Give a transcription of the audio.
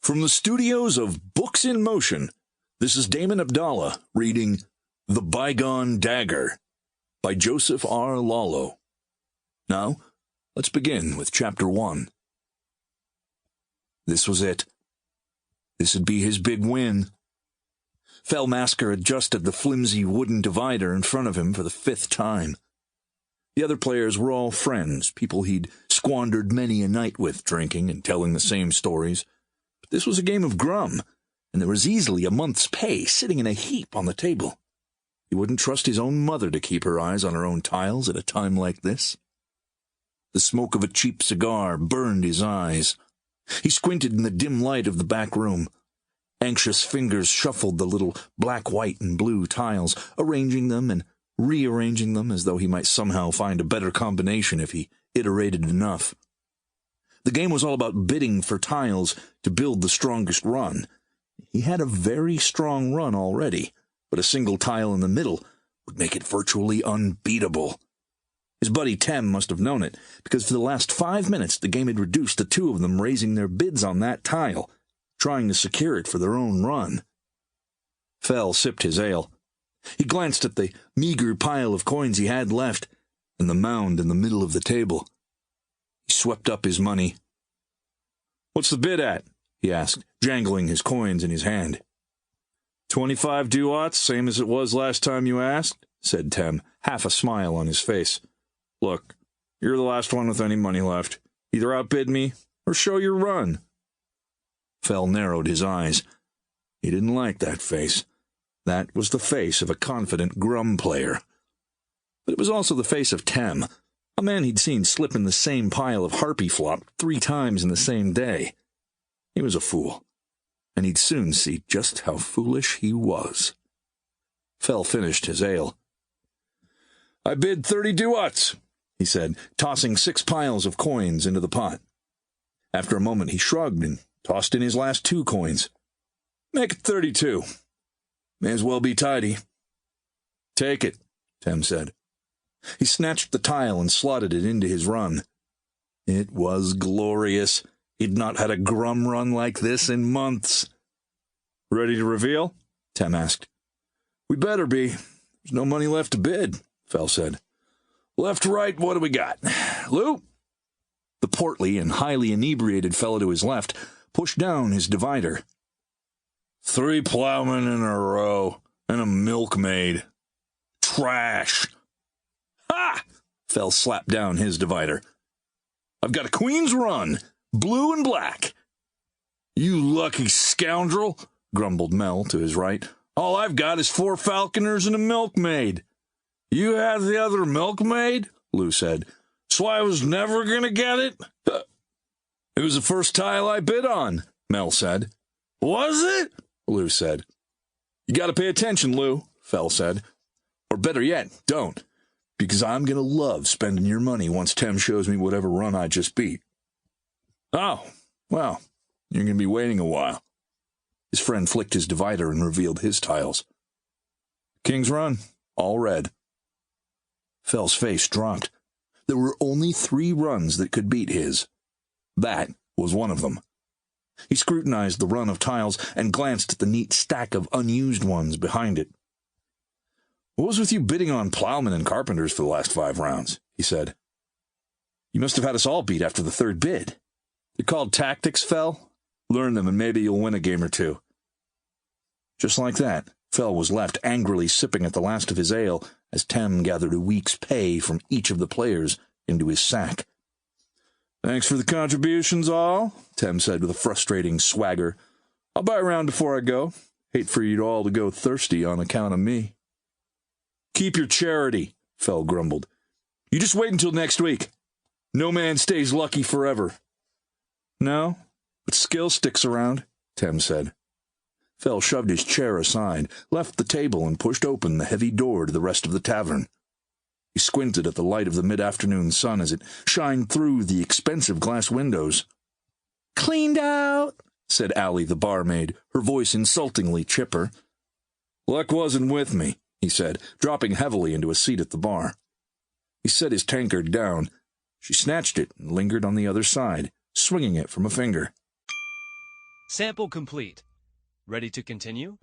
From the studios of Books in Motion, this is Damon Abdallah reading The Bygone Dagger by Joseph R. Lallo. Now, let's begin with Chapter 1. This was it. This would be his big win. Fel Masker adjusted the flimsy wooden divider in front of him for the 5th time. The other players were all friends, people he'd squandered many a night with, drinking and telling the same stories. But this was a game of grum, and there was easily a month's pay sitting in a heap on the table. He wouldn't trust his own mother to keep her eyes on her own tiles at a time like this. The smoke of a cheap cigar burned his eyes. He squinted in the dim light of the back room. Anxious fingers shuffled the little black, white, and blue tiles, arranging them and rearranging them as though he might somehow find a better combination if he iterated enough. The game was all about bidding for tiles to build the strongest run. He had a very strong run already, but a single tile in the middle would make it virtually unbeatable. His buddy Tem must have known it, because for the last 5 minutes the game had reduced to 2 of them raising their bids on that tile, trying to secure it for their own run. Fel sipped his ale. He glanced at the meager pile of coins he had left, and the mound in the middle of the table. He swept up his money. "What's the bid at?" he asked, jangling his coins in his hand. 25 duats, same as it was last time you asked, said Tem, half a smile on his face. "Look, you're the last one with any money left. Either outbid me, or show your run." Fel narrowed his eyes. He didn't like that face. That was the face of a confident grum player. But it was also the face of Tem, a man he'd seen slip in the same pile of harpy flop 3 times in the same day. He was a fool, and he'd soon see just how foolish he was. Fel finished his ale. "I bid 30 duats," he said, tossing 6 piles of coins into the pot. After a moment he shrugged and tossed in his last 2 coins. "Make it 32. May as well be tidy." "Take it," Tem said. He snatched the tile and slotted it into his run. It was glorious. He'd not had a grum run like this in months. "Ready to reveal?" Tem asked. "We better be. There's no money left to bid," Fel said. "Left to right, what do we got? Lou?" The portly and highly inebriated fellow to his left pushed down his divider. 3 plowmen in a row, and a milkmaid. Trash. "Ha!" Fel slapped down his divider. "I've got a queen's run, blue and black." "You lucky scoundrel," grumbled Mel to his right. "All I've got is 4 falconers and a milkmaid." "You had the other milkmaid?" Lou said. "So I was never going to get it?" "It was the first tile I bid on," Mel said. "Was it?" Lou said. "You got to pay attention, Lou," Fel said. "Or better yet, don't, because I'm going to love spending your money once Tem shows me whatever run I just beat." "Oh, well, you're going to be waiting a while." His friend flicked his divider and revealed his tiles. "King's run, all red." Fel's face dropped. There were only 3 runs that could beat his. That was one of them. He scrutinized the run of tiles and glanced at the neat stack of unused ones behind it. "What was with you bidding on plowmen and carpenters for the last 5 rounds?" he said. "You must have had us all beat after the 3rd bid. They're called tactics, Fel. Learn them and maybe you'll win a game or 2. Just like that, Fel was left angrily sipping at the last of his ale as Tem gathered a week's pay from each of the players into his sack. "Thanks for the contributions, all," Tem said with a frustrating swagger. "I'll buy a round before I go. Hate for you all to go thirsty on account of me." "Keep your charity," Fel grumbled. "You just wait until next week. No man stays lucky forever." "No, but skill sticks around," Tem said. Fel shoved his chair aside, left the table, and pushed open the heavy door to the rest of the tavern. He squinted at the light of the mid-afternoon sun as it shined through the expensive glass windows. "Cleaned out," said Allie the barmaid, her voice insultingly chipper. "Luck wasn't with me," he said, dropping heavily into a seat at the bar. He set his tankard down. She snatched it and lingered on the other side, swinging it from a finger. Sample complete. Ready to continue?